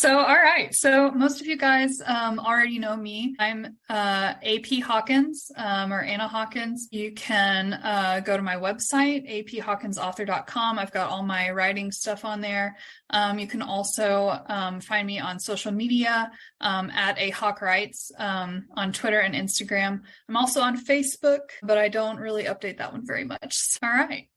All right. So most of you guys already know me. I'm AP Hawkins or Anna Hawkins. You can go to my website, aphawkinsauthor.com. I've got all my writing stuff on there. You can also find me on social media at ahawkwrites on Twitter and Instagram. I'm also on Facebook, but I don't really update that one very much. All right.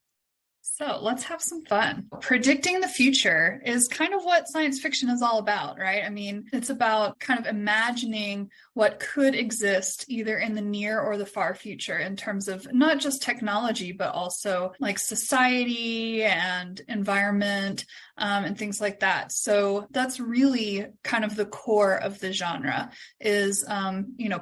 So let's have some fun. Predicting the future is kind of what science fiction is all about, right? I mean, it's about kind of imagining what could exist either in the near or the far future in terms of not just technology, but also like society and environment and things like that. So that's really kind of the core of the genre is,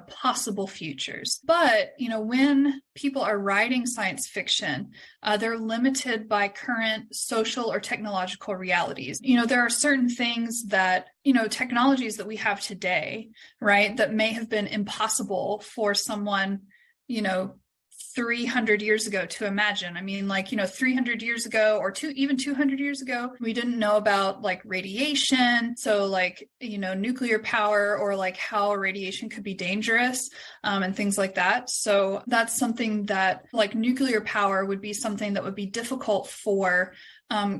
possible futures. But, when people are writing science fiction, they're limited by current social or technological realities. There are certain things that, technologies that we have today, right, that may have been impossible for someone, 300 years ago to imagine. I mean, 300 years ago or even 200 years ago, we didn't know about like radiation. So nuclear power or like how radiation could be dangerous and things like that. So that's something that like nuclear power would be something that would be difficult for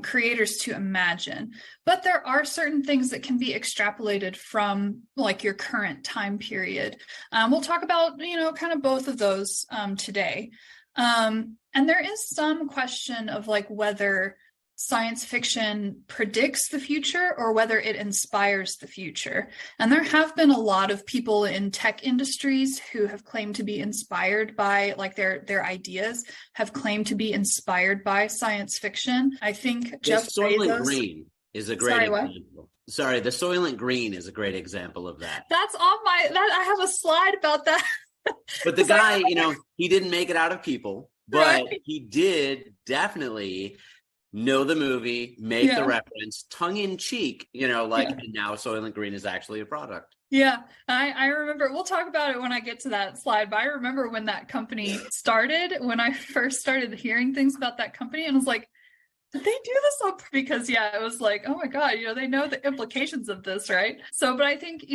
creators to imagine. But there are certain things that can be extrapolated from like your current time period. We'll talk about, kind of both of those today. And there is some question of like whether science fiction predicts the future or whether it inspires the future. And there have been a lot of people in tech industries who have claimed to be inspired by like their ideas have claimed to be inspired by science fiction. I think Jeff Soylent Bezos Green is a great example. Sorry, the Soylent Green is a great example of that. That's on I have a slide about that. But the guy, he didn't make it out of people, but right. He did definitely know the movie, make the reference, tongue in cheek, and now Soylent Green is actually a product. Yeah, I remember, we'll talk about it when I get to that slide, but I remember when that company started, when I first started hearing things about that company, and I was like, did they do this up? Because it was like, oh my God, they know the implications of this, right? So, but I think,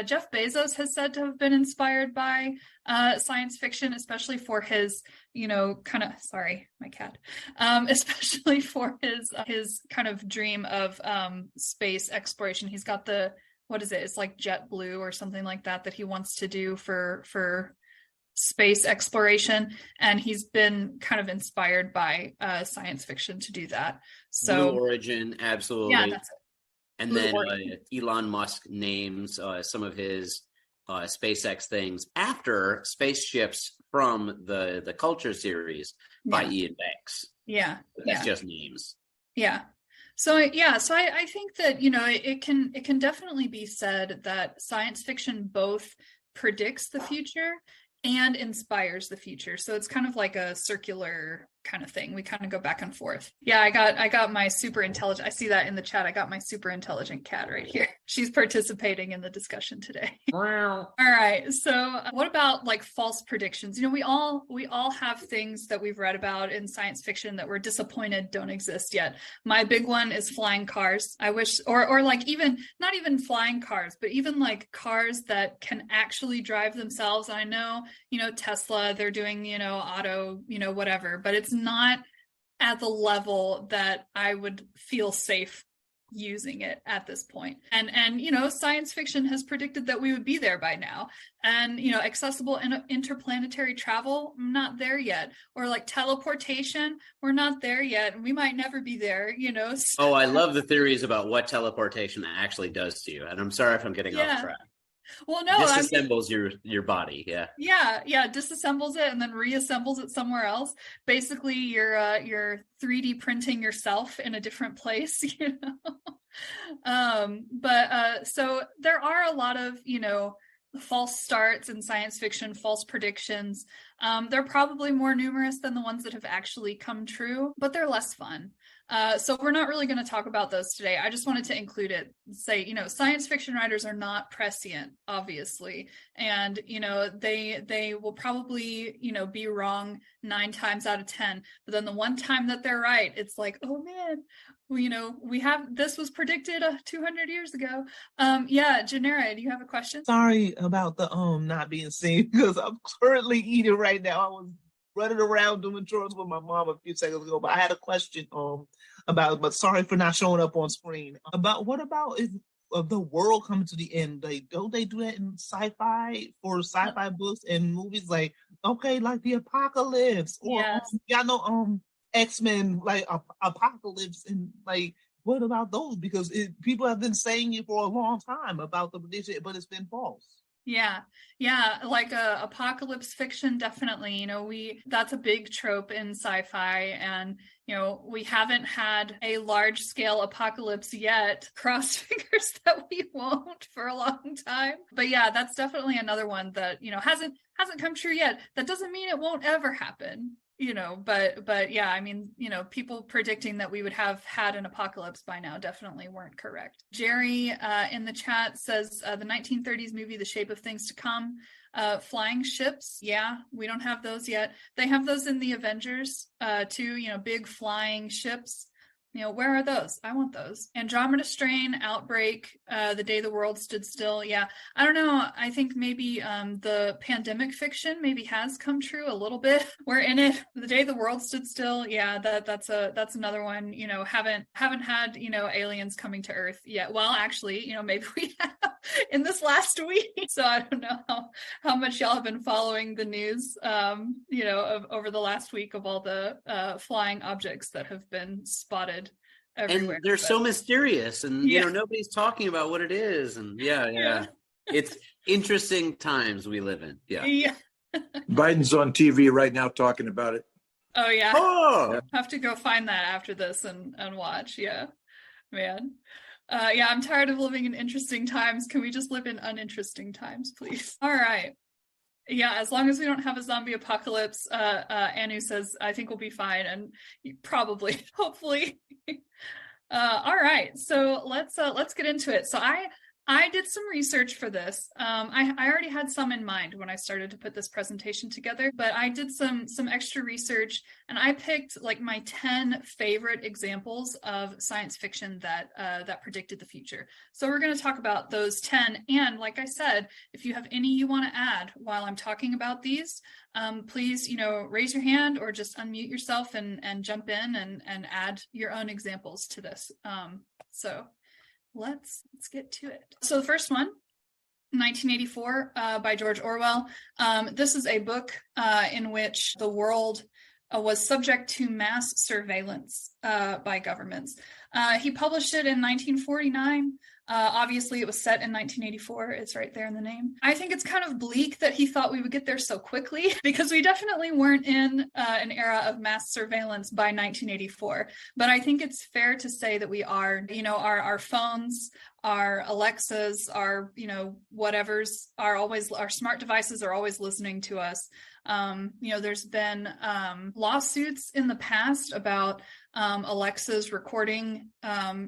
Jeff Bezos has said to have been inspired by science fiction, especially for his, sorry, my cat, especially for his kind of dream of space exploration. He's got what is it? It's like JetBlue or something like that he wants to do for space exploration, and he's been kind of inspired by science fiction to do that. So Blue Origin, absolutely. Yeah, that's it. And Blue then Origin. Elon Musk names some of his SpaceX things after spaceships from the Culture series by Ian Banks. Yeah, that's just names. Yeah. So I think that it can definitely be said that science fiction both predicts the future and inspires the future. So it's kind of like a circular kind of thing. We kind of go back and forth. Yeah, I got my super intelligent. I see that in the chat. I got my super intelligent cat right here. She's participating in the discussion today. Wow. All right. So what about like false predictions? We all have things that we've read about in science fiction that we're disappointed don't exist yet. My big one is flying cars. I wish, or like even not even flying cars, but even like cars that can actually drive themselves. I know, Tesla, they're doing, auto, whatever, but it's not at the level that I would feel safe using it at this point. And science fiction has predicted that we would be there by now. And accessible interplanetary travel, not there yet. Or like teleportation, we're not there yet, and we might never be there. So. Oh, I love the theories about what teleportation actually does to you. And I'm sorry if I'm getting off track. Well, no, disassembles your body. Yeah, disassembles it and then reassembles it somewhere else. Basically, you're 3D printing yourself in a different place, so there are a lot of false starts in science fiction, false predictions. They're probably more numerous than the ones that have actually come true, but they're less fun. So we're not really going to talk about those today. I just wanted to include it, say, science fiction writers are not prescient, obviously. And, they will probably, be wrong 9 times out of 10. But then the one time that they're right, it's like, oh man, well, this was predicted 200 years ago. Yeah, Janera, do you have a question? Sorry about the not being seen because I'm currently eating right now. I was running around doing chores with my mom a few seconds ago, but I had a question about it, but sorry for not showing up on screen. What about if the world coming to the end? Like, don't they do that in sci-fi books and movies? Like, okay, like the apocalypse, or Yes. y'all know X-Men, like apocalypse, and like, what about those? Because people have been saying it for a long time about the prediction, but it's been false. Yeah, like apocalypse fiction, definitely. That's a big trope in sci-fi, and we haven't had a large scale apocalypse yet. Cross fingers that we won't for a long time. But yeah, that's definitely another one that hasn't come true yet. That doesn't mean it won't ever happen. But yeah, I mean, people predicting that we would have had an apocalypse by now definitely weren't correct. Jerry in the chat says the 1930s movie, The Shape of Things to Come, flying ships. Yeah, we don't have those yet. They have those in the Avengers too, big flying ships. Where are those? I want those. Andromeda Strain, Outbreak, The Day the World Stood Still. Yeah, I don't know. I think maybe the pandemic fiction maybe has come true a little bit. We're in it. The Day the World Stood Still. Yeah, that's another one. Haven't had aliens coming to Earth yet. Well, actually, maybe we have in this last week. So I don't know how much y'all have been following the news. Of over the last week of all the flying objects that have been spotted everywhere. And they're so mysterious, and nobody's talking about what it is. And yeah. It's interesting times we live in. Yeah. Biden's on TV right now talking about it. Oh yeah. Oh, have to go find that after this and watch. Yeah, man. Yeah, I'm tired of living in interesting times. Can we just live in uninteresting times, please? All right. Yeah, as long as we don't have a zombie apocalypse, Anu says, I think we'll be fine, and probably, hopefully. All right, so let's get into it. So I did some research for this. I already had some in mind when I started to put this presentation together, but I did some extra research, and I picked like my 10 favorite examples of science fiction that predicted the future. So we're going to talk about those 10, and like I said, if you have any you want to add while I'm talking about these, please raise your hand or just unmute yourself and jump in and add your own examples to this. So let's get to it. So the first one, 1984 by George Orwell. This is a book in which the world was subject to mass surveillance by governments. He published it in 1949. Obviously, it was set in 1984. It's right there in the name. I think it's kind of bleak that he thought we would get there so quickly, because we definitely weren't in an era of mass surveillance by 1984. But I think it's fair to say that we are. Our phones, our Alexas, our whatevers are always, our smart devices are always listening to us. There's been lawsuits in the past about Alexa's recording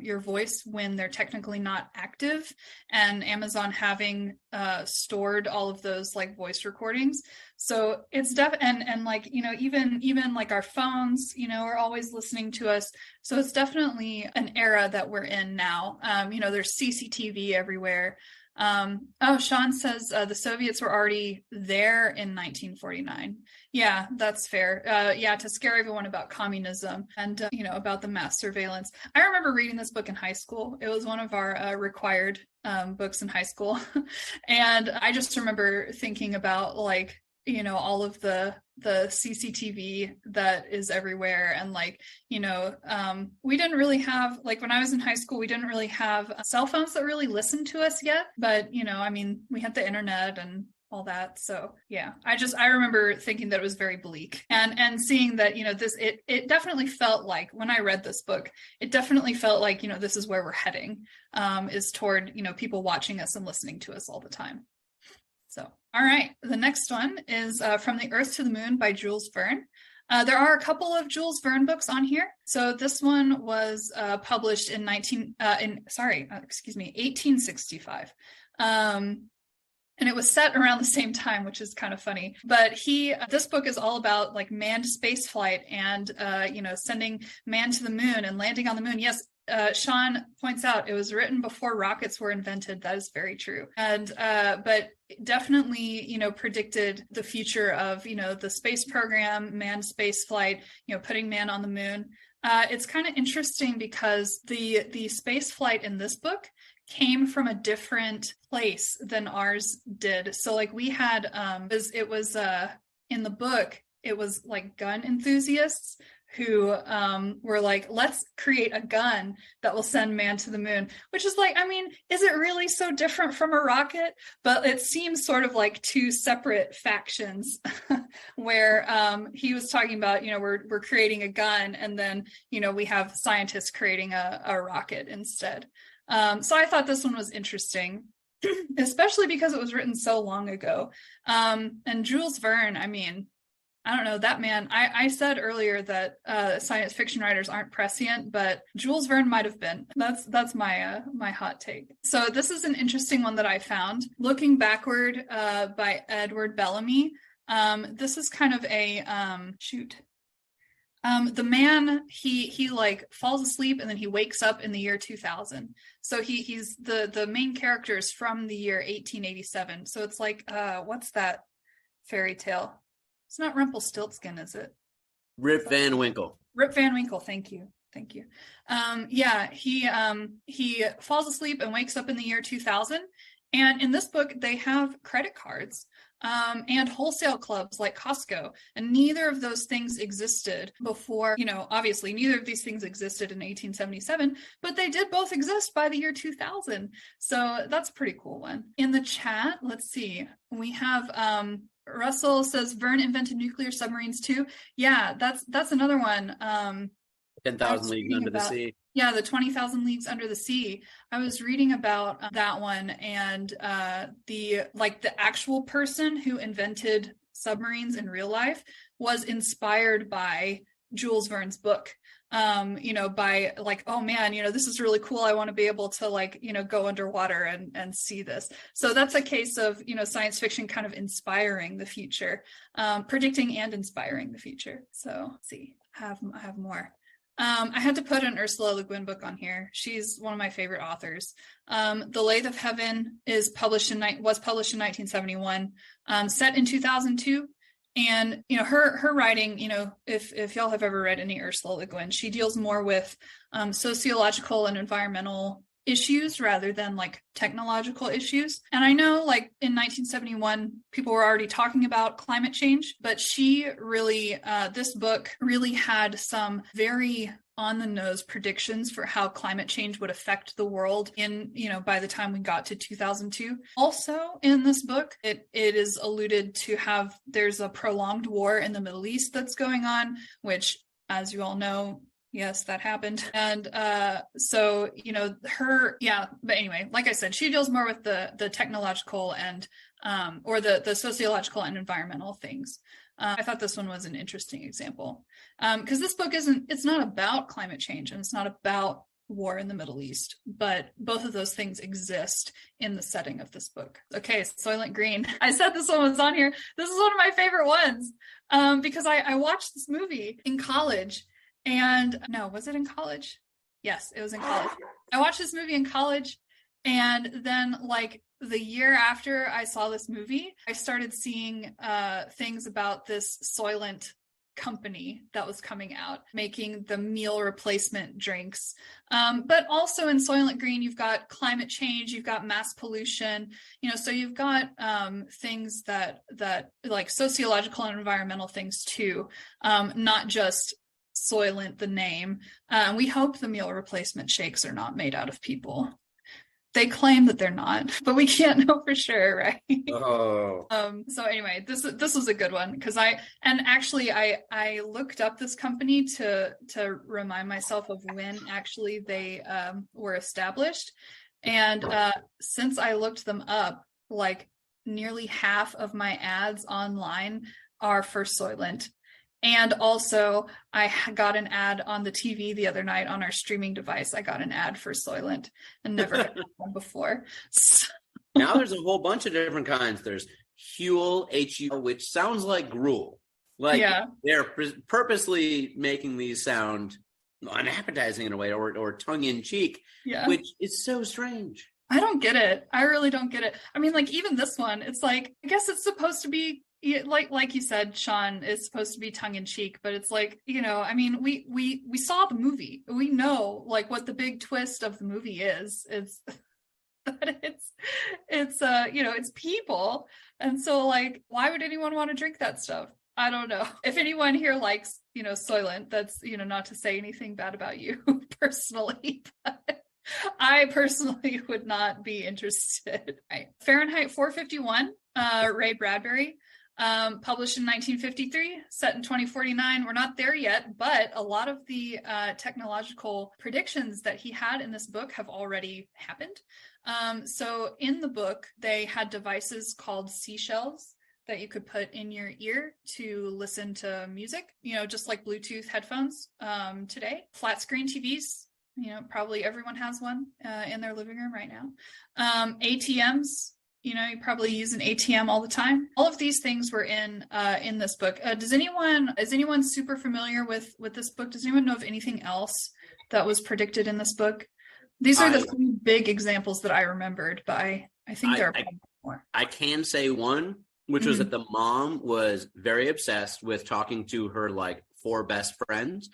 your voice when they're technically not active, and Amazon having stored all of those like voice recordings. So it's and like even like our phones are always listening to us. So it's definitely an era that we're in now. There's CCTV everywhere. Sean says the Soviets were already there in 1949. Yeah, that's fair. To scare everyone about communism and about the mass surveillance. I remember reading this book in high school. It was one of our required books in high school. And I just remember thinking about like all of the CCTV that is everywhere, and we didn't really have, like when I was in high school, we didn't really have cell phones that really listened to us yet, but we had the internet and all that. So yeah, I remember thinking that it was very bleak, and seeing that it definitely felt like, when I read this book, it definitely felt like this is where we're heading, is toward people watching us and listening to us all the time. So, all right, the next one is From the Earth to the Moon by Jules Verne. There are a couple of Jules Verne books on here. So this one was published in 1865. And it was set around the same time, which is kind of funny. But this book is all about like manned space flight and, sending man to the moon and landing on the moon. Yes, Sean points out it was written before rockets were invented. That is very true. And but definitely, predicted the future of, the space program, manned space flight, putting man on the moon. It's kind of interesting because the space flight in this book came from a different place than ours did. So like we had it was in the book, it was like gun enthusiasts who were like, let's create a gun that will send man to the moon, which is like, I mean, is it really so different from a rocket? But it seems sort of like two separate factions where he was talking about, we're creating a gun, and then, we have scientists creating a rocket instead. So I thought this one was interesting, especially because it was written so long ago. And Jules Verne, I mean, I don't know, that man, I said earlier that science fiction writers aren't prescient, but Jules Verne might have been. That's my my hot take. So this is an interesting one that I found. Looking Backward by Edward Bellamy. This is kind of a, the man, he like falls asleep and then he wakes up in the year 2000. So he's the main character is from the year 1887. So it's like, what's that fairy tale? It's not Rumpelstiltskin, is it? Rip Van Winkle. Rip Van Winkle. Thank you. Yeah, he falls asleep and wakes up in the year 2000. And in this book, they have credit cards and wholesale clubs like Costco. And neither of those things existed before, obviously neither of these things existed in 1877, but they did both exist by the year 2000. So that's a pretty cool one. In the chat, let's see, we have Russell says Verne invented nuclear submarines too. Yeah, that's another one. 10,000 Leagues Under the Sea. Yeah, the 20,000 Leagues Under the Sea. I was reading about that one, and the actual person who invented submarines in real life was inspired by Jules Verne's book. By like, oh man, this is really cool. I want to be able to go underwater and see this. So that's a case of, science fiction kind of inspiring the future, predicting and inspiring the future. So let's see, I have more. I had to put an Ursula Le Guin book on here. She's one of my favorite authors. The Lathe of Heaven was published in 1971, set in 2002. And, her writing, if y'all have ever read any Ursula Le Guin, she deals more with sociological and environmental issues rather than like technological issues. And I know like in 1971, people were already talking about climate change, but she really, this book really had some very on the nose predictions for how climate change would affect the world by the time we got to 2002. Also in this book, it is alluded to there's a prolonged war in the Middle East that's going on, which, as you all know, yes, that happened. And but anyway, like I said, she deals more with the technological and or the sociological and environmental things. I thought this one was an interesting example because this book it's not about climate change and it's not about war in the Middle East, but both of those things exist in the setting of this book. Okay, Soylent Green. I said this one was on here. This is one of my favorite ones because I watched this movie in college. And no, was it in college? Yes, it was in college. I watched this movie in college, and then like the year after I saw this movie, I started seeing things about this Soylent company that was coming out, making the meal replacement drinks. But also in Soylent Green, you've got climate change, you've got mass pollution, so you've got things that like sociological and environmental things too, not just Soylent, the name. We hope the meal replacement shakes are not made out of people. They claim that they're not, but we can't know for sure, right? Oh. So anyway, this was a good one because I looked up this company to remind myself of when actually they were established, and since I looked them up, like nearly half of my ads online are for Soylent. And also, I got an ad on the TV the other night on our streaming device. I got an ad for Soylent and never had one before. So... Now there's a whole bunch of different kinds. There's Huel, H-U, which sounds like gruel. Like they're purposely making these sound unappetizing in a way, or tongue in cheek, Yeah. which is so strange. I don't get it. I really don't get it. I mean, like even this one, it's like, I guess it's supposed to be like you said, Sean, it's supposed to be tongue in cheek, but it's like, I mean, we saw the movie. We know like what the big twist of the movie is. It's that it's people. And so like, why would anyone want to drink that stuff? I don't know. If anyone here likes, Soylent, that's, not to say anything bad about you personally, but I personally would not be interested. Right. Fahrenheit 451, Ray Bradbury, published in 1953, set in 2049. We're not there yet, but a lot of the technological predictions that he had in this book have already happened. So in the book, they had devices called seashells that you could put in your ear to listen to music, just like Bluetooth headphones today. Flat screen TVs, probably everyone has one in their living room right now. ATMs, you probably use an ATM all the time. All of these things were in this book. Is anyone super familiar with this book? Does anyone know of anything else that was predicted in this book? These are the three big examples that I remembered, but I think there are probably more. I can say one, which was that the mom was very obsessed with talking to her like 4 best friends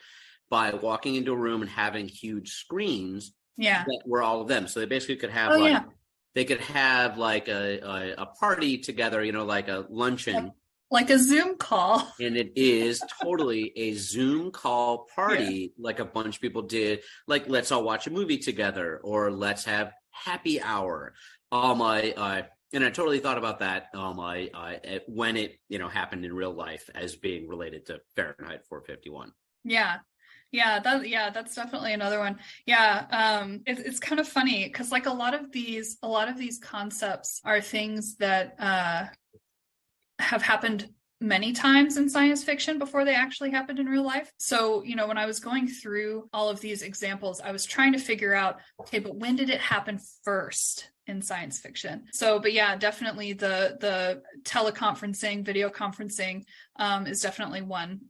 by walking into a room and having huge screens that were all of them. So they basically could have they could have like a party together, like a luncheon. Like a Zoom call. And it is totally a Zoom call party, like a bunch of people did, like let's all watch a movie together, or let's have happy hour. And I totally thought about that when it happened in real life as being related to Fahrenheit 451. That's definitely another one. It's kind of funny because like a lot of these concepts are things that have happened many times in science fiction before they actually happened in real life. So, when I was going through all of these examples, I was trying to figure out, okay, but when did it happen first in science fiction? So, but yeah, definitely the teleconferencing, video conferencing is definitely one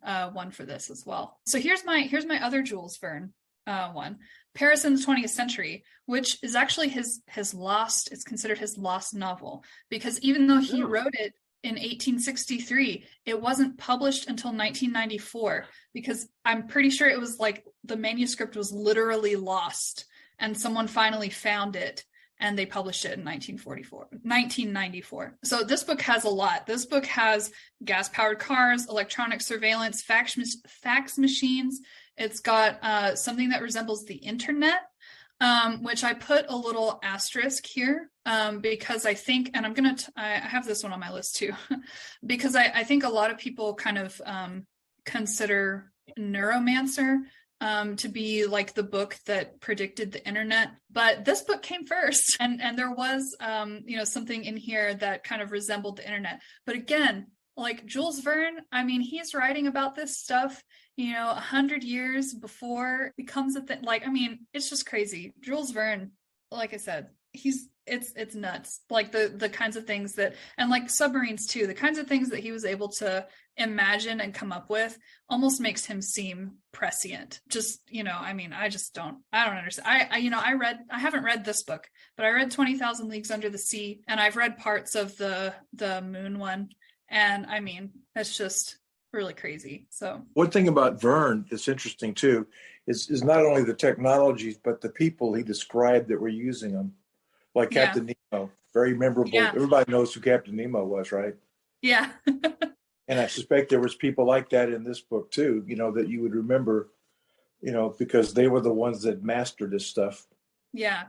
for this as well. So here's my other Jules Verne one. Paris in the 20th Century, which is actually it's considered his lost novel, because even though he wrote it in 1863, it wasn't published until 1994, because I'm pretty sure it was like the manuscript was literally lost and someone finally found it and they published it in 1994. So this book has a lot. This book has gas-powered cars, electronic surveillance, fax machines. It's got something that resembles the internet, which I put a little asterisk here because I think, and I have this one on my list too, because I think a lot of people kind of consider Neuromancer to be like the book that predicted the internet, but this book came first, and there was something in here that kind of resembled the internet. But again, like Jules Verne, I mean, he's writing about this stuff 100 years before it becomes a thing. Like, I mean, it's just crazy. Jules Verne, like I said, it's nuts. Like the kinds of things that, and like submarines too, the kinds of things that he was able to imagine and come up with almost makes him seem prescient. Just, I mean, I don't understand. I haven't read this book, but I read 20,000 Leagues Under the Sea, and I've read parts of the Moon one. And I mean, that's just really crazy. So one thing about Verne that's interesting too is not only the technologies, but the people he described that were using them. Like Captain Nemo, very memorable. Yeah. Everybody knows who Captain Nemo was, right? Yeah. And I suspect there was people like that in this book too, that you would remember, because they were the ones that mastered this stuff. Yeah.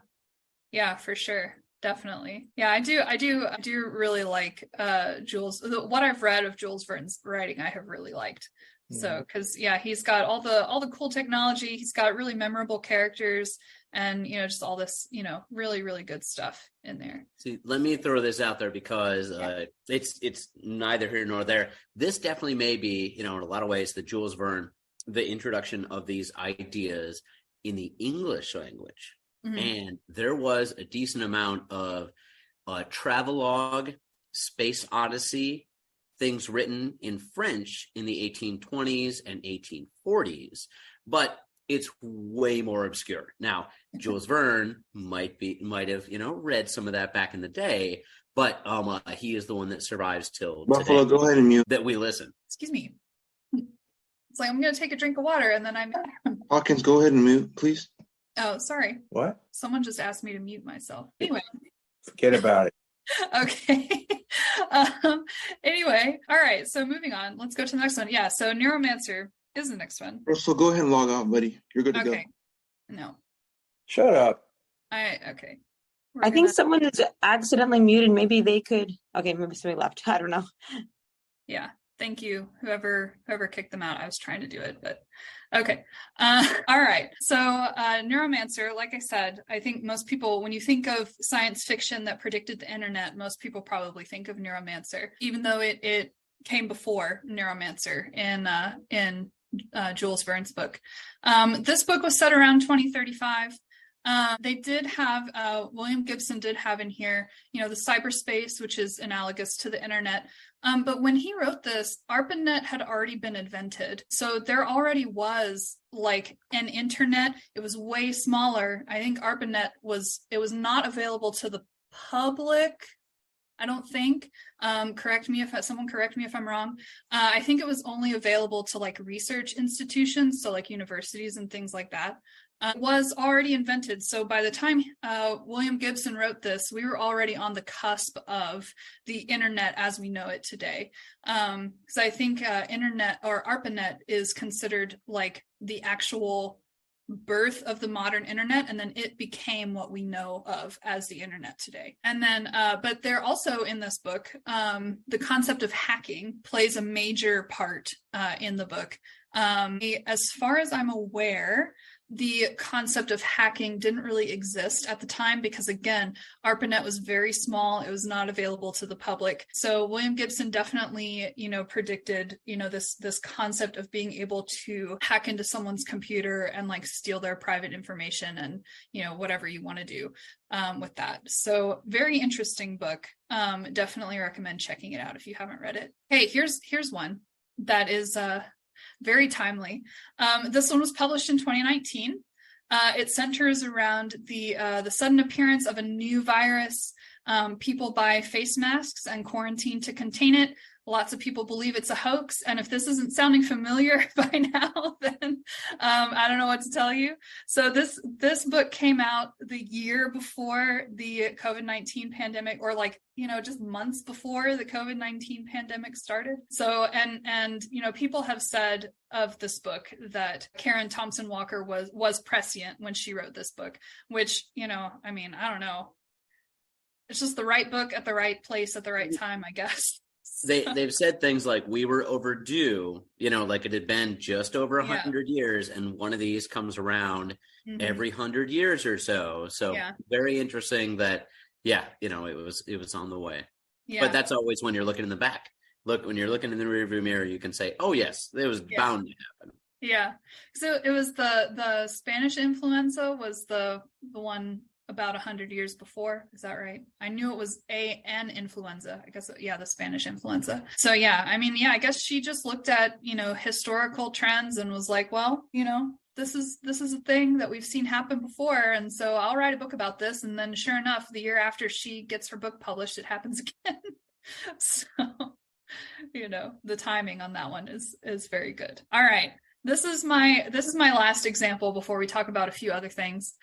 Yeah, for sure. Definitely. Yeah, I do really like Jules. What I've read of Jules Verne's writing, I have really liked. So, because he's got all the cool technology. He's got really memorable characters, and just all this really, really good stuff in there. See, let me throw this out there because it's neither here nor there. This definitely may be in a lot of ways the Jules Verne, the introduction of these ideas in the English language. Mm-hmm. And there was a decent amount of travelogue, space odyssey, things written in French in the 1820s and 1840s. But it's way more obscure. Now, Jules Verne might have, read some of that back in the day, but he is the one that survives till Buffalo, today go ahead and mute. that we listen. Excuse me. It's like I'm gonna take a drink of water and then I'm Hawkins, go ahead and mute, please. Oh, sorry. What? Someone just asked me to mute myself. Anyway. Forget about it. Okay. Anyway, all right. So moving on. Let's go to the next one. Yeah. So Neuromancer is the next one. Russell, go ahead and log out, buddy. You're good to go. Okay. No. Shut up. Okay. I think someone is accidentally muted. Maybe they could. Okay, maybe somebody left. I don't know. Yeah. Thank you. Whoever kicked them out. I was trying to do it, but okay. All right. So Neuromancer, like I said, I think most people, when you think of science fiction that predicted the internet, most people probably think of Neuromancer, even though it came before Neuromancer in Jules Verne's book. This book was set around 2035. They did have, William Gibson did have in here, the cyberspace, which is analogous to the internet. But when he wrote this, ARPANET had already been invented. So there already was like an internet. It was way smaller. I think ARPANET was not available to the public. I don't think. Someone correct me if I'm wrong. I think it was only available to like research institutions, so like universities and things like that. Was already invented. So by the time William Gibson wrote this, we were already on the cusp of the internet as we know it today. Because I think internet or ARPANET is considered like the actual birth of the modern internet, and then it became what we know of as the internet today. And then, but they're also in this book, the concept of hacking plays a major part in the book. As far as I'm aware, the concept of hacking didn't really exist at the time because, again, ARPANET was very small. It was not available to the public. So William Gibson definitely, predicted, this concept of being able to hack into someone's computer and like steal their private information and, whatever you want to do with that. So very interesting book. Definitely recommend checking it out if you haven't read it. Hey, here's one that is very timely. This one was published in 2019. It centers around the sudden appearance of a new virus. People buy face masks and quarantine to contain it. Lots of people believe it's a hoax. And if this isn't sounding familiar by now, then I don't know what to tell you. So this book came out the year before the COVID-19 pandemic, or like, just months before the COVID-19 pandemic started. So, and people have said of this book that Karen Thompson Walker was prescient when she wrote this book, which, I don't know. It's just the right book at the right place at the right time, I guess. They've said things like we were overdue, like it had been just over 100 years, and one of these comes around every 100 years or so. So very interesting that, it was on the way. Yeah. But that's always when you're looking in the back. Look, when you're looking in the rearview mirror, you can say, oh yes, it was bound to happen. Yeah. So it was the Spanish influenza was the one about 100 years before. Is that right? I knew it was an influenza. I guess, the Spanish influenza. So I guess she just looked at, historical trends and was like, well, this is a thing that we've seen happen before. And so I'll write a book about this. And then sure enough, the year after she gets her book published, it happens again. So, the timing on that one is very good. All right. This is my last example before we talk about a few other things.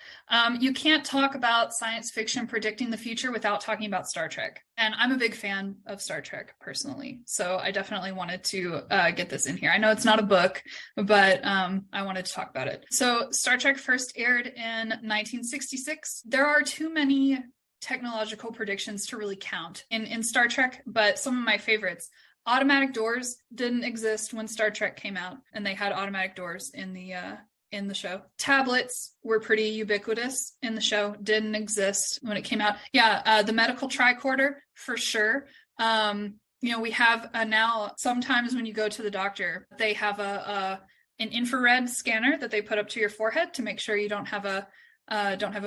You can't talk about science fiction predicting the future without talking about Star Trek. And I'm a big fan of Star Trek personally. So I definitely wanted to get this in here. I know it's not a book, but I wanted to talk about it. So Star Trek first aired in 1966. There are too many technological predictions to really count in Star Trek, but some of my favorites. Automatic doors didn't exist when Star Trek came out, and they had automatic doors in the show. Tablets were pretty ubiquitous in the show, didn't exist when it came out. The medical tricorder for sure. We have now sometimes when you go to the doctor, they have an infrared scanner that they put up to your forehead to make sure you don't have a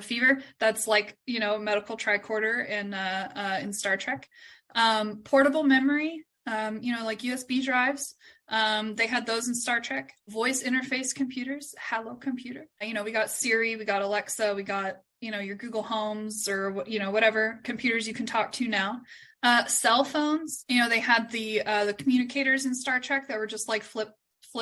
fever. That's like medical tricorder in Star Trek. Portable memory. like USB drives. They had those in Star Trek. Voice interface computers, Hello Computer. We got Siri, we got Alexa, we got, your Google Homes or, whatever computers you can talk to now. Cell phones, they had the communicators in Star Trek that were just like flip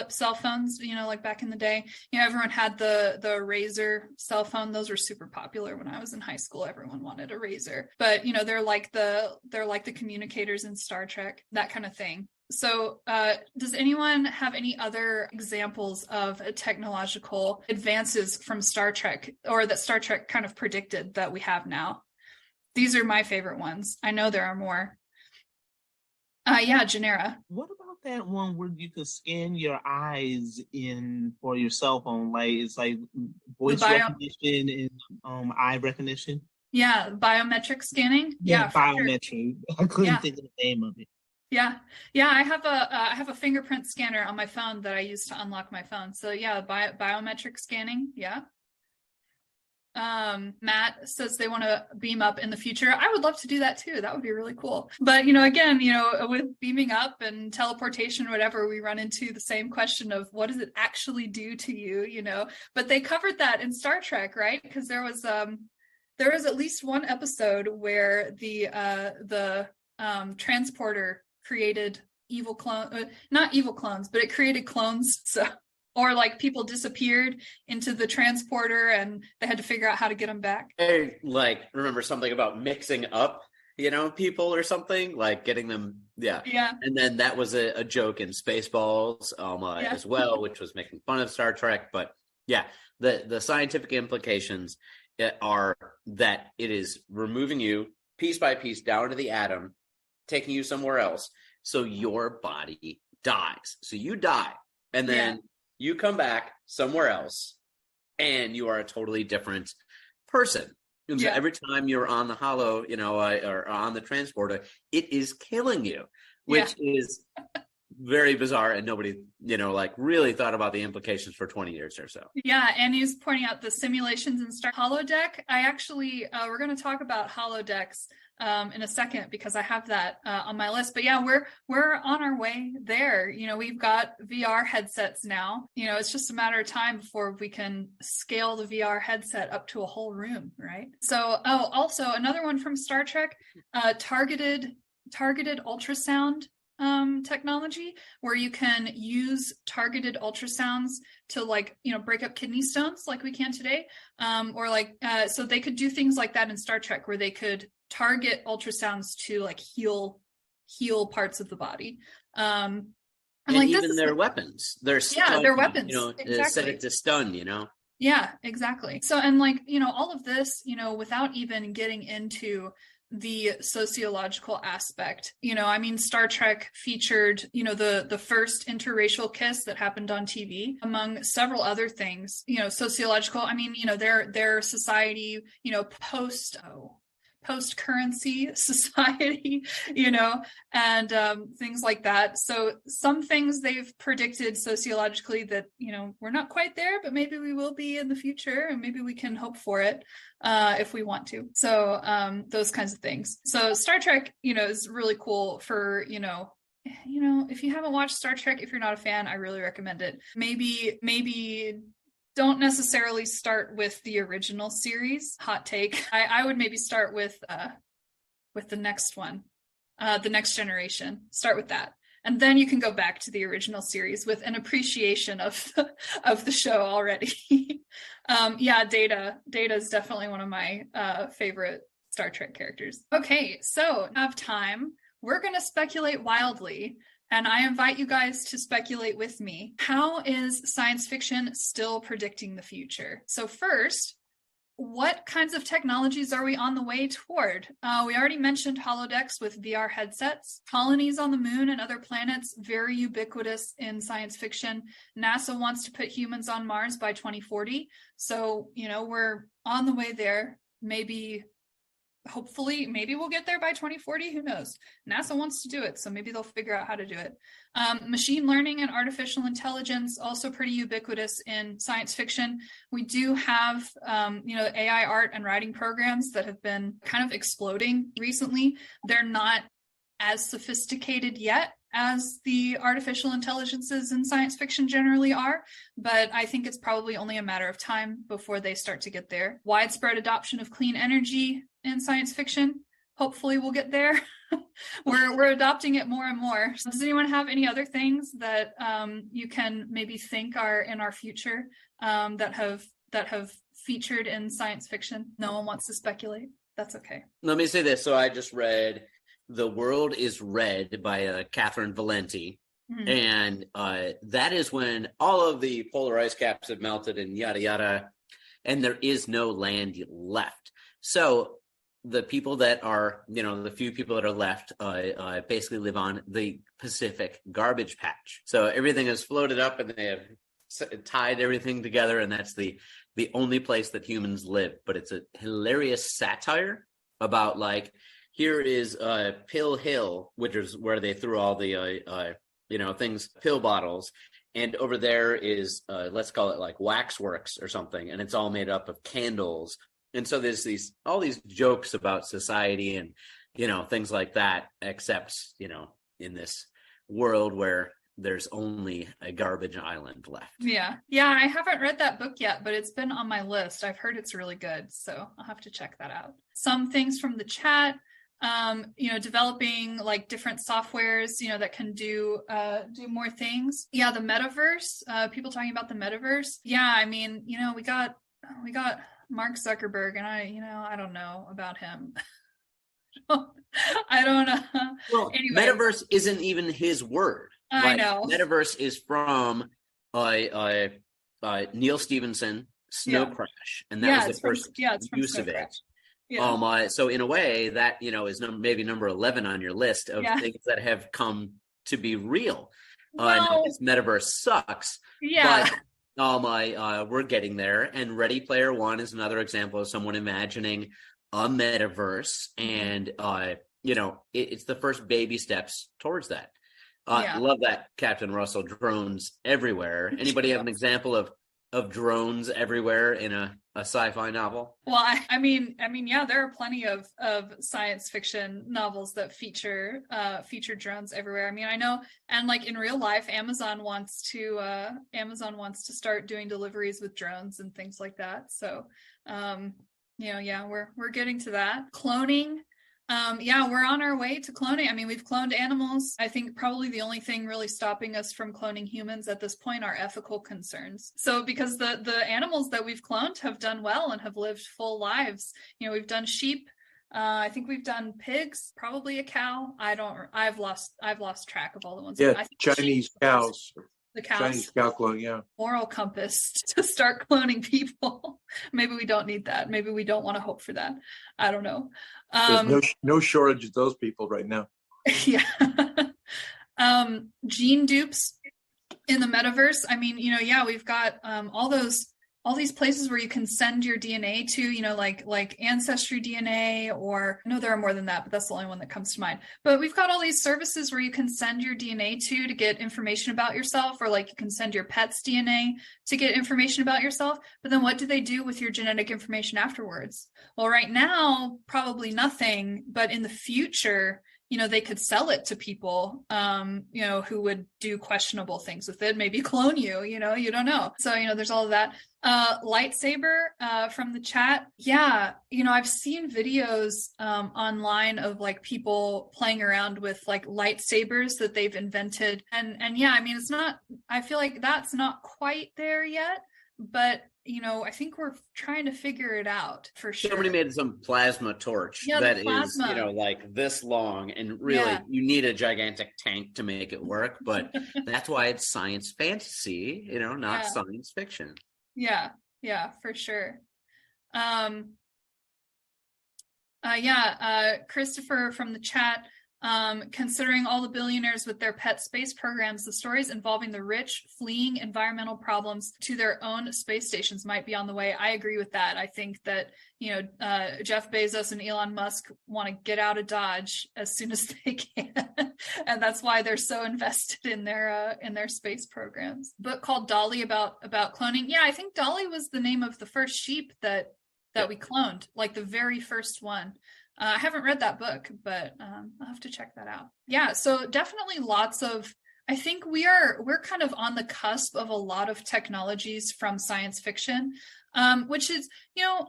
cell phones, like back in the day. Everyone had the Razor cell phone. Those were super popular when I was in high school. Everyone wanted a Razor, but they're like the communicators in Star Trek, that kind of thing. So does anyone have any other examples of technological advances from Star Trek, or that Star Trek kind of predicted that we have now? These are my favorite ones. I know there are more. Yeah, Janera. What about that one where you can scan your eyes in for your cell phone? Like it's like voice recognition and eye recognition. Yeah, biometric scanning. Yeah, biometric. Sure. I couldn't think of the name of it. Yeah. I have a fingerprint scanner on my phone that I use to unlock my phone. So yeah, biometric scanning. Yeah. Matt says they want to beam up in the future. I would love to do that too. That would be really cool. But, again, with beaming up and teleportation, whatever, we run into the same question of what does it actually do to you, but they covered that in Star Trek, right? Because there was at least one episode where the transporter created not evil clones, but it created clones. So, or like people disappeared into the transporter and they had to figure out how to get them back. I remember something about mixing up, people or something, like getting them. Yeah. Yeah. And then that was a joke in Spaceballs as well, which was making fun of Star Trek. But yeah, the scientific implications are that it is removing you piece by piece down to the atom, taking you somewhere else. So your body dies. So you die. And then you come back somewhere else and you are a totally different person. And so every time you're on the hollow, or on the transporter, it is killing you, which is very bizarre. And nobody, really thought about the implications for 20 years or so. Yeah. And he's pointing out the simulations in Star Holodeck. I actually, we're going to talk about holodecks in a second because I have that on my list. But yeah, we're on our way there. We've got VR headsets now. It's just a matter of time before we can scale the VR headset up to a whole room, right? So, also another one from Star Trek, targeted ultrasound technology, where you can use targeted ultrasounds to break up kidney stones like we can today, or so they could do things like that in Star Trek, where they could target ultrasounds to heal parts of the body. And even their weapons, their weapons, exactly. Set it to stun, Yeah, exactly. So, and all of this, without even getting into the sociological aspect, Star Trek featured, the first interracial kiss that happened on TV, among several other things, sociological. Their society, post-currency society, and things like that. So some things they've predicted sociologically that, we're not quite there, but maybe we will be in the future, and maybe we can hope for it if we want to. So those kinds of things. So Star Trek, is really cool for, if you haven't watched Star Trek, if you're not a fan, I really recommend it. Maybe don't necessarily start with the original series. Hot take. I would maybe start with the next one, the Next Generation. Start with that, and then you can go back to the original series with an appreciation of the show already. Data is definitely one of my favorite Star Trek characters. Okay, so have time. We're going to speculate wildly. And I invite you guys to speculate with me. How is science fiction still predicting the future? So first, what kinds of technologies are we on the way toward? We already mentioned holodecks with VR headsets, colonies on the moon and other planets, very ubiquitous in science fiction. NASA wants to put humans on Mars by 2040. So, we're on the way there. Hopefully, maybe we'll get there by 2040. Who knows? NASA wants to do it, so maybe they'll figure out how to do it. Machine learning and artificial intelligence, also pretty ubiquitous in science fiction. We do have, AI art and writing programs that have been kind of exploding recently. They're not as sophisticated yet as the artificial intelligences in science fiction generally are, but I think it's probably only a matter of time before they start to get there. Widespread adoption of clean energy in science fiction. Hopefully we'll get there. We're adopting it more and more. So does anyone have any other things that you can maybe think are in our future that have featured in science fiction? No one wants to speculate. That's okay. Let me say this. So I just read The World is Red by Catherine Valenti. Mm-hmm. And that is when all of the polar ice caps have melted and yada, yada, and there is no land left. So the people that are, the few people that are left basically live on the Pacific garbage patch. So everything is floated up and they have tied everything together, and that's the only place that humans live. But it's a hilarious satire about, like, here is Pill Hill, which is where they threw all the pill bottles, and over there is let's call it like Waxworks or something, and it's all made up of candles. And so there's all these jokes about society and things like that, except in this world where there's only a garbage island left. Yeah. I haven't read that book yet, but it's been on my list. I've heard it's really good, so I'll have to check that out. Some things from the chat, developing like different softwares, that can do more things. Yeah, the metaverse. People talking about the metaverse. Yeah, I mean, we got Mark Zuckerberg, and I don't know about him. I don't know. Well, anyway. Metaverse isn't even his word. I know. Metaverse is from Neil Stephenson, Snow Crash, and that was the first use of it. Yeah. So in a way, that is maybe number 11 on your list of things that have come to be real. This metaverse sucks. Yeah. But we're getting there, and Ready Player One is another example of someone imagining a metaverse, and it's the first baby steps towards that. Love that, Captain Russell. Drones everywhere. Anybody have an example of drones everywhere in a sci-fi novel? Well, I mean, there are plenty of science fiction novels that feature drones everywhere. I mean, I know, and like in real life, Amazon wants to start doing deliveries with drones and things like that. So, we're getting to that. Cloning. We're on our way to cloning. I mean, we've cloned animals. I think probably the only thing really stopping us from cloning humans at this point are ethical concerns. So because the animals that we've cloned have done well and have lived full lives. We've done sheep. I think we've done pigs, probably a cow. I've lost track of all the ones. Yeah, Chinese cows. The cows. Chinese cow clone, yeah. Moral compass to start cloning people. Maybe we don't need that. Maybe we don't want to hope for that. I don't know. There's no shortage of those people right now. Yeah. Gene dupes in the metaverse. I mean, we've got all these places where you can send your DNA to, like Ancestry DNA, or I know there are more than that, but that's the only one that comes to mind. But we've got all these services where you can send your DNA to get information about yourself, or like you can send your pet's DNA to get information about yourself. But then what do they do with your genetic information afterwards? Well, right now, probably nothing, but in the future, they could sell it to people, who would do questionable things with it, maybe clone you, you don't know. So, there's all of that. Lightsaber from the chat. Yeah, I've seen videos online of like people playing around with like lightsabers that they've invented. And yeah, I mean, I feel like that's not quite there yet, but I think we're trying to figure it out for sure. Somebody made some plasma torch that is, like this long, and really you need a gigantic tank to make it work. But that's why it's science fantasy, not science fiction. Yeah, for sure. Christopher from the chat. Considering all the billionaires with their pet space programs, the stories involving the rich fleeing environmental problems to their own space stations might be on the way. I agree with that. I think that, Jeff Bezos and Elon Musk want to get out of Dodge as soon as they can. And that's why they're so invested in their space programs. Book called Dolly about cloning. Yeah, I think Dolly was the name of the first sheep that we cloned, like the very first one. I haven't read that book, but I'll have to check that out. Yeah, so definitely lots of, I think we're kind of on the cusp of a lot of technologies from science fiction, which is,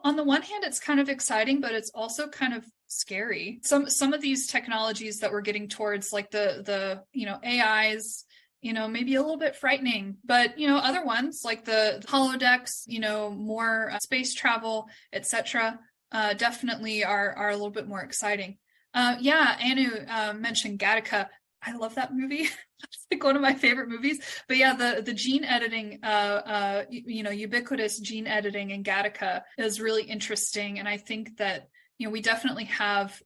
on the one hand, it's kind of exciting, but it's also kind of scary. Some of these technologies that we're getting towards, like the AIs, maybe a little bit frightening, but other ones like the holodecks, more space travel, etc. Definitely are a little bit more exciting. Anu mentioned Gattaca. I love that movie. It's like one of my favorite movies. But yeah, the gene editing, ubiquitous gene editing in Gattaca is really interesting. And I think that, we definitely have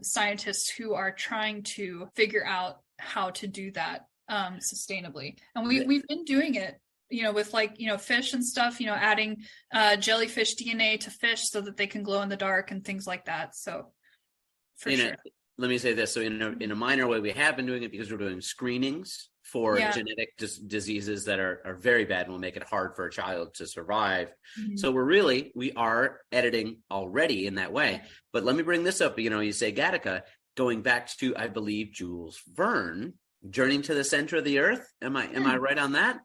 scientists who are trying to figure out how to do that sustainably. And we've been doing it, with fish and stuff, adding jellyfish DNA to fish so that they can glow in the dark and things like that. So for sure. Let me say this. So in a minor way, we have been doing it because we're doing screenings for genetic diseases that are very bad and will make it hard for a child to survive. Mm-hmm. So we are editing already in that way. But let me bring this up. You say Gattaca, going back to, I believe, Jules Verne, Journey to the Center of the Earth. Am I right on that?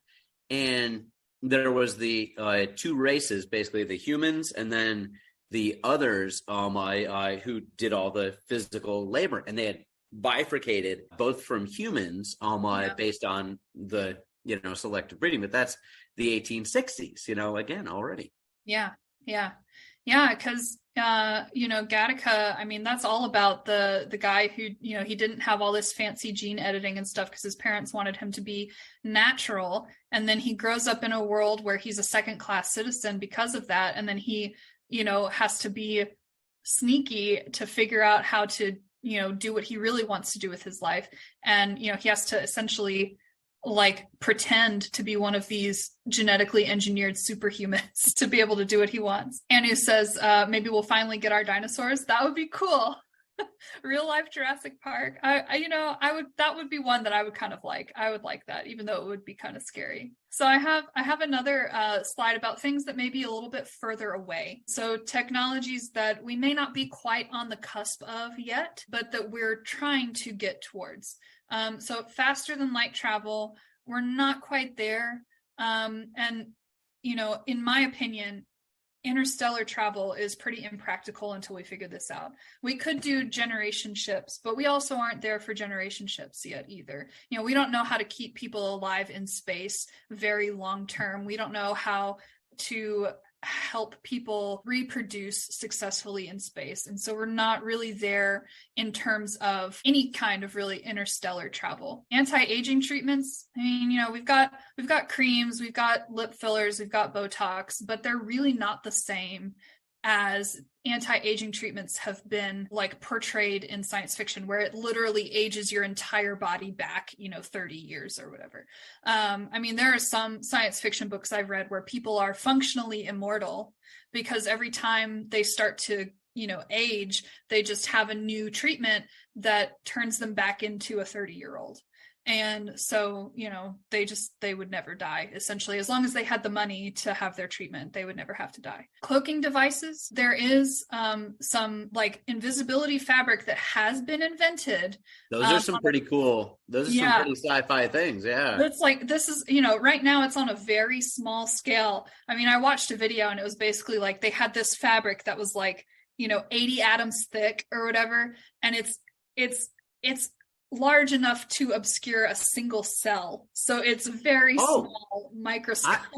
And there was the two races, basically the humans and then the others who did all the physical labor, and they had bifurcated both from humans based on the selective breeding. But that's the 1860s, again already. Yeah, because Gattaca, I mean, that's all about the guy who, he didn't have all this fancy gene editing and stuff because his parents wanted him to be natural, and then he grows up in a world where he's a second-class citizen because of that, and then he has to be sneaky to figure out how to do what he really wants to do with his life, and he has to essentially pretend to be one of these genetically engineered superhumans to be able to do what he wants. Anu says, maybe we'll finally get our dinosaurs. That would be cool. Real life Jurassic Park. That would be one that I would kind of like. I would like that, even though it would be kind of scary. So I have another slide about things that may be a little bit further away. So technologies that we may not be quite on the cusp of yet, but that we're trying to get towards. So faster than light travel, we're not quite there. And, in my opinion, interstellar travel is pretty impractical until we figure this out. We could do generation ships, but we also aren't there for generation ships yet either. We don't know how to keep people alive in space very long term. We don't know how to help people reproduce successfully in space. And so we're not really there in terms of any kind of really interstellar travel. Anti-aging treatments, I mean, we've got creams, we've got lip fillers, we've got Botox, but they're really not the same as anti-aging treatments have been portrayed in science fiction, where it literally ages your entire body back, 30 years or whatever. I mean, there are some science fiction books I've read where people are functionally immortal because every time they start to, age, they just have a new treatment that turns them back into a 30-year-old. And so, they would never die, essentially. As long as they had the money to have their treatment, they would never have to die. Cloaking devices. There is some invisibility fabric that has been invented. Those are some pretty cool. Those are some pretty sci-fi things. Yeah. It's this is, right now it's on a very small scale. I mean, I watched a video and it was basically they had this fabric that was 80 atoms thick or whatever. And it's large enough to obscure a single cell, so it's very small, microscopic.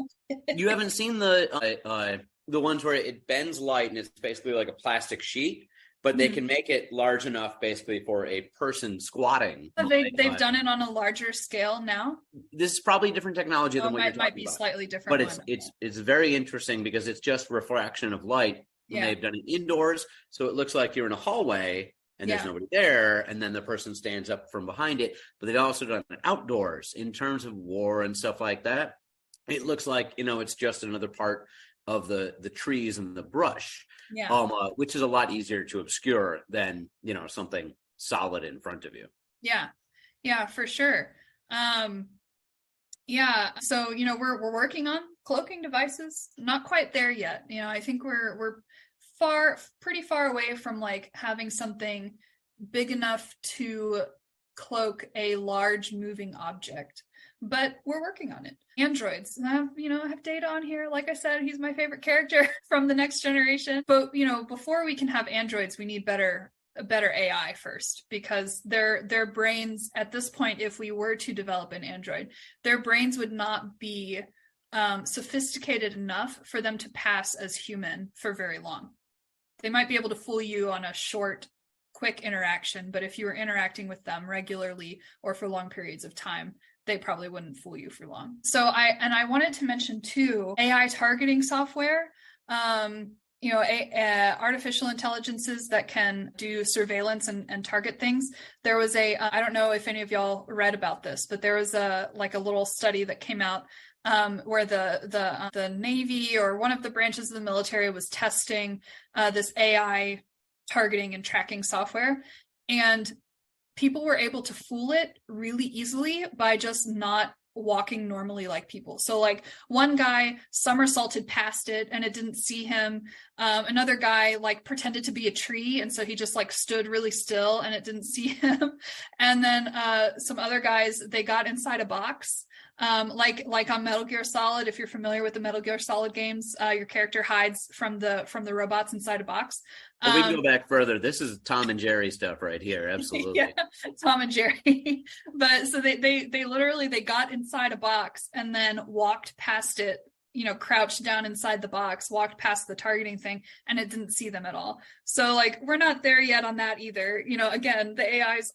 You haven't seen the ones where it bends light and it's basically like a plastic sheet, but they can make it large enough basically for a person squatting. So they've done it on a larger scale now. This is probably different technology than what you're talking might be about. Slightly different, but it's very interesting because it's just refraction of light. And they've done it indoors, so it looks like you're in a hallway and there's nobody there, and then the person stands up from behind it. But they've also done it outdoors in terms of war and stuff like that. It looks like, it's just another part of the trees and the brush, which is a lot easier to obscure than, something solid in front of you. Yeah, for sure. So, we're working on cloaking devices. Not quite there yet. I think we're pretty far away from like having something big enough to cloak a large moving object, but we're working on it. Androids, and I have Data on here. Like I said, he's my favorite character from the next generation. But before we can have androids, we need better AI first, because their brains at this point, if we were to develop an android, their brains would not be sophisticated enough for them to pass as human for very long. They might be able to fool you on a short, quick interaction, but if you were interacting with them regularly or for long periods of time, they probably wouldn't fool you for long. So I wanted to mention too, AI targeting software, artificial intelligences that can do surveillance and target things. There was I don't know if any of y'all read about this, but there was a little study that came out where the Navy or one of the branches of the military was testing this AI targeting and tracking software, and people were able to fool it really easily by just not walking normally like people. So like one guy somersaulted past it and it didn't see him. Another guy like pretended to be a tree, and so he just like stood really still and it didn't see him. And then some other guys, they got inside a box. Like on Metal Gear Solid, if you're familiar with the Metal Gear Solid games, your character hides from the robots inside a box. Well, we can go back further. This is Tom and Jerry stuff right here. Absolutely. Yeah, Tom and Jerry. But so they literally, they got inside a box and then walked past it, crouched down inside the box, walked past the targeting thing, and it didn't see them at all. So like, we're not there yet on that either. Again, the AIs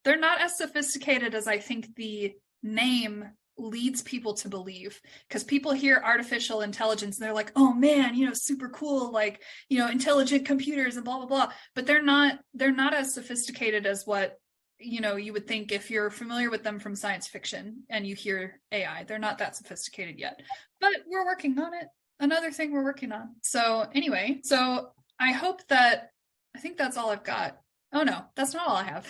they're not as sophisticated as I think the name leads people to believe, because people hear artificial intelligence and they're like, oh man, super cool, like, intelligent computers and blah blah blah, but they're not as sophisticated as what you would think if you're familiar with them from science fiction and you hear AI. They're not that sophisticated yet, but we're working on it. Another thing we're working on. So anyway, I think that's all I've got. Oh no, that's not all I have.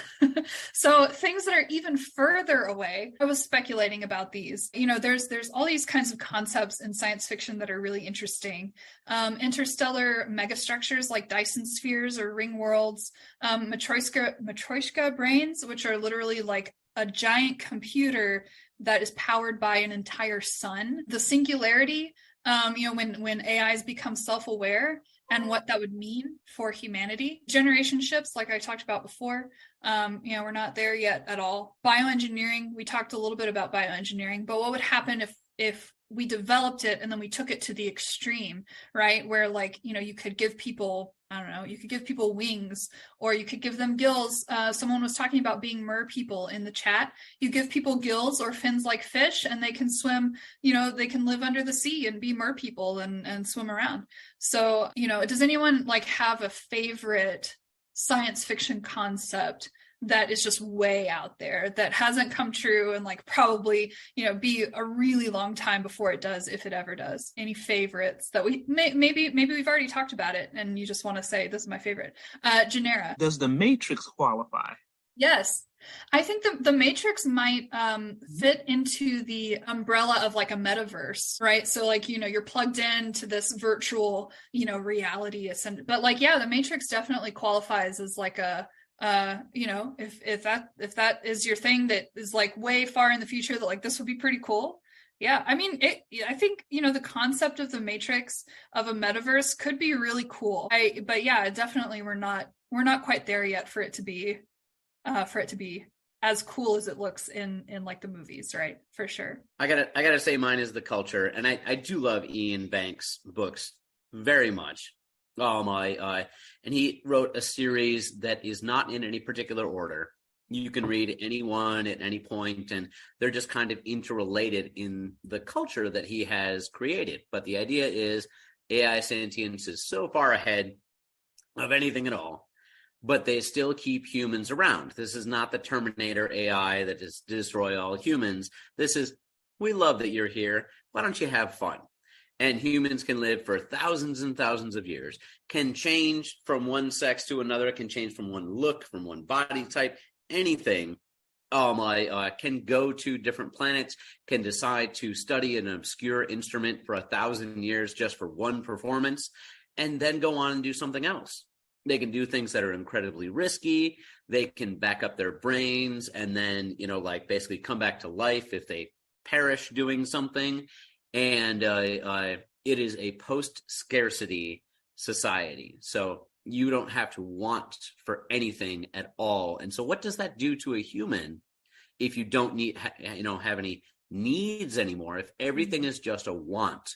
So things that are even further away, I was speculating about these. There's all these kinds of concepts in science fiction that are really interesting. Interstellar megastructures like Dyson spheres or ring worlds, Matryoshka brains, which are literally like a giant computer that is powered by an entire sun. The singularity, when AIs become self-aware, and what that would mean for humanity. Generation ships, like I talked about before, we're not there yet at all. Bioengineering, we talked a little bit about bioengineering, but what would happen if we developed it and then we took it to the extreme, right? Where like, you could give people, you could give people wings, or you could give them gills. Someone was talking about being mer people in the chat. You give people gills or fins like fish and they can swim, they can live under the sea and be mer people and swim around. So, does anyone like have a favorite science fiction concept that is just way out there that hasn't come true and like probably, be a really long time before it does, if it ever does? Any favorites that we maybe we've already talked about it and you just want to say, this is my favorite? Janera. Does the Matrix qualify? Yes. I think the Matrix might fit into the umbrella of like a metaverse, right? So like, you're plugged into this virtual, reality. But like, yeah, the Matrix definitely qualifies as like a, if that is your thing that is like way far in the future, that like this would be pretty cool. Yeah, I mean, I think the concept of the Matrix, of a metaverse, could be really cool. But yeah, definitely we're not quite there yet for it to be as cool as it looks in like the movies, right? For sure. I gotta say, mine is the culture, and I do love Ian Banks' books very much. Oh my! And he wrote a series that is not in any particular order. You can read any one at any point, and they're just kind of interrelated in the culture that he has created. But the idea is AI sentience is so far ahead of anything at all, but they still keep humans around. This is not the Terminator AI that is destroy all humans. This is, we love that you're here. Why don't you have fun? And humans can live for thousands and thousands of years, can change from one sex to another, can change from one look, from one body type, anything. Can go to different planets, can decide to study an obscure instrument for 1,000 years just for one performance. and then go on and do something else. They can do things that are incredibly risky. They can back up their brains and then, like basically come back to life if they perish doing something. And it is a post-scarcity society. So you don't have to want for anything at all. And so what does that do to a human if you don't have any needs anymore? If everything is just a want,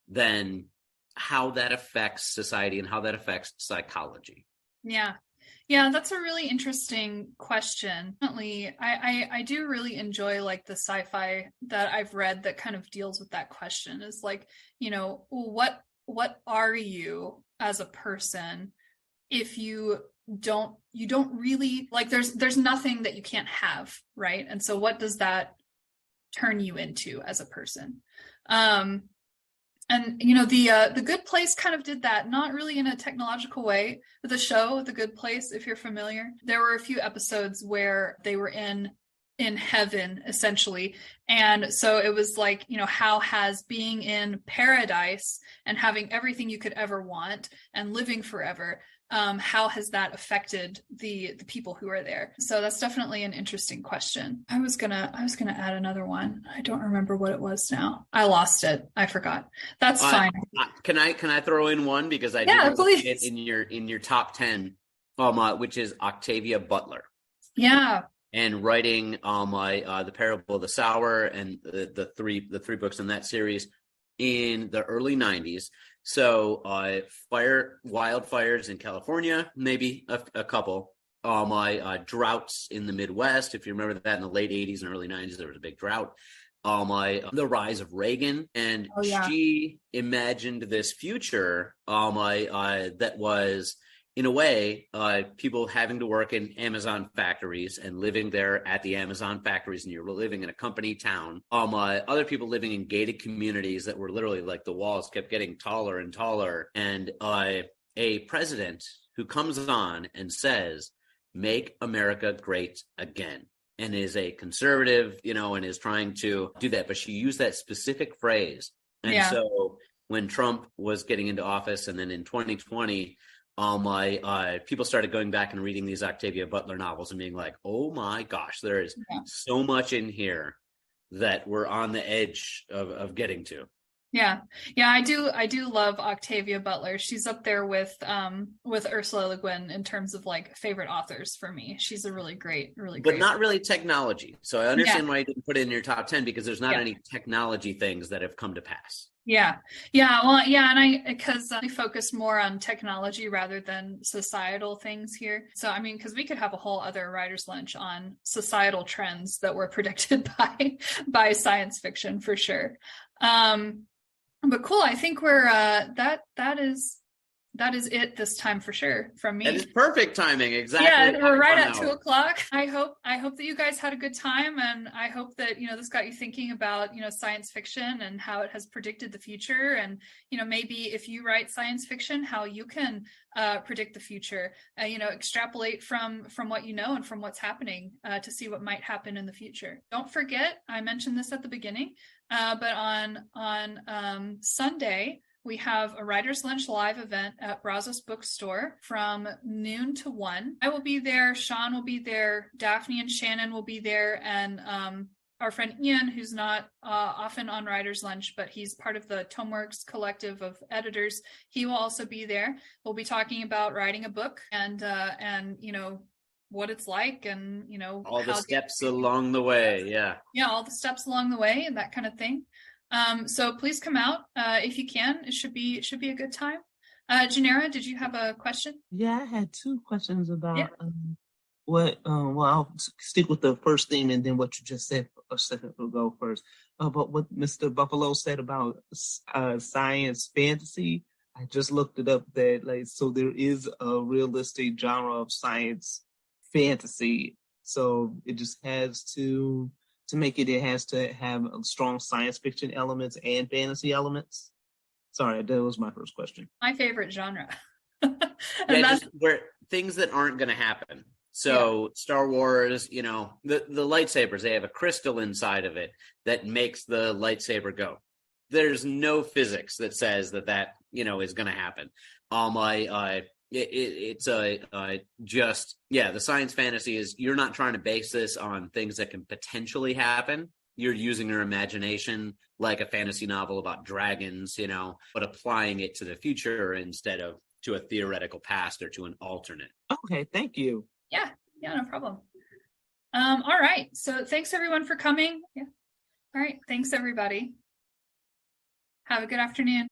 then how that affects society and how that affects psychology. Yeah, that's a really interesting question. Definitely, I do really enjoy like the sci-fi that I've read that kind of deals with that question. Is like, what are you as a person if you don't really like, there's nothing that you can't have, right? And so what does that turn you into as a person? And the Good Place kind of did that, not really in a technological way. The show, The Good Place, if you're familiar, there were a few episodes where they were in heaven, essentially. And so it was like, how has being in paradise and having everything you could ever want and living forever, how has that affected the people who are there? So that's definitely an interesting question. I was gonna add another one. I don't remember what it was now. I lost it. I forgot. That's fine. Can I throw in one, because I didn't see it in your top 10, which is Octavia Butler. Yeah. And writing the Parable of the Sower and the three books in that series in the early 90s. So wildfires in California, maybe a couple. Droughts in the Midwest, if you remember that in the late 80s and early 90s, there was a big drought. The rise of Reagan, and she imagined this future that was, in a way, people having to work in Amazon factories and living there at the Amazon factories, and you're living in a company town. Other people living in gated communities that were literally like the walls kept getting taller and taller. And a president who comes on and says, "Make America great again," and is a conservative, and is trying to do that. But she used that specific phrase. And so when Trump was getting into office, and then in 2020, people started going back and reading these Octavia Butler novels and being like, oh my gosh, there is so much in here that we're on the edge of getting to. Yeah, I do love Octavia Butler. She's up there with Ursula Le Guin in terms of like favorite authors for me. She's a really great. But not really technology. So I understand why you didn't put it in your top 10, because there's not any technology things that have come to pass. And because I focus more on technology rather than societal things here. So I mean, because we could have a whole other writer's lunch on societal trends that were predicted by science fiction for sure. But cool. I think we're that is it this time for sure from me. That is perfect timing. Exactly. Yeah, we're right at 2:00. I hope that you guys had a good time, and I hope that this got you thinking about science fiction and how it has predicted the future, and maybe if you write science fiction, how you can predict the future. Extrapolate from what you know and from what's happening to see what might happen in the future. Don't forget, I mentioned this at the beginning, but on Sunday, we have a Writer's Lunch live event at Brazos Bookstore from noon to 1. I will be there. Sean will be there. Daphne and Shannon will be there. And our friend Ian, who's not often on Writer's Lunch, but he's part of the Tomeworks collective of editors, he will also be there. We'll be talking about writing a book and what it's like, and all the steps along the way. All the steps along the way and that kind of thing. So please come out if you can. It should be a good time. Janera, did you have a question? Yeah, I had two questions about what. Well, I'll stick with the first theme and then what you just said a second ago first. But what Mr. Buffalo said about science fantasy, I just looked it up. That so there is a realistic genre of science fantasy. So it just has to make it has to have strong science fiction elements and fantasy elements. Sorry, that was my first question. My favorite genre. Just where things that aren't going to happen. So Star Wars, the lightsabers, they have a crystal inside of it that makes the lightsaber go. There's no physics that says that is going to happen. all my it's just, yeah, the science fantasy is, you're not trying to base this on things that can potentially happen. You're using your imagination like a fantasy novel about dragons, but applying it to the future instead of to a theoretical past or to an alternate. Okay, thank you. Yeah, no problem. All right, so thanks everyone for coming. Yeah. All right, thanks everybody. Have a good afternoon.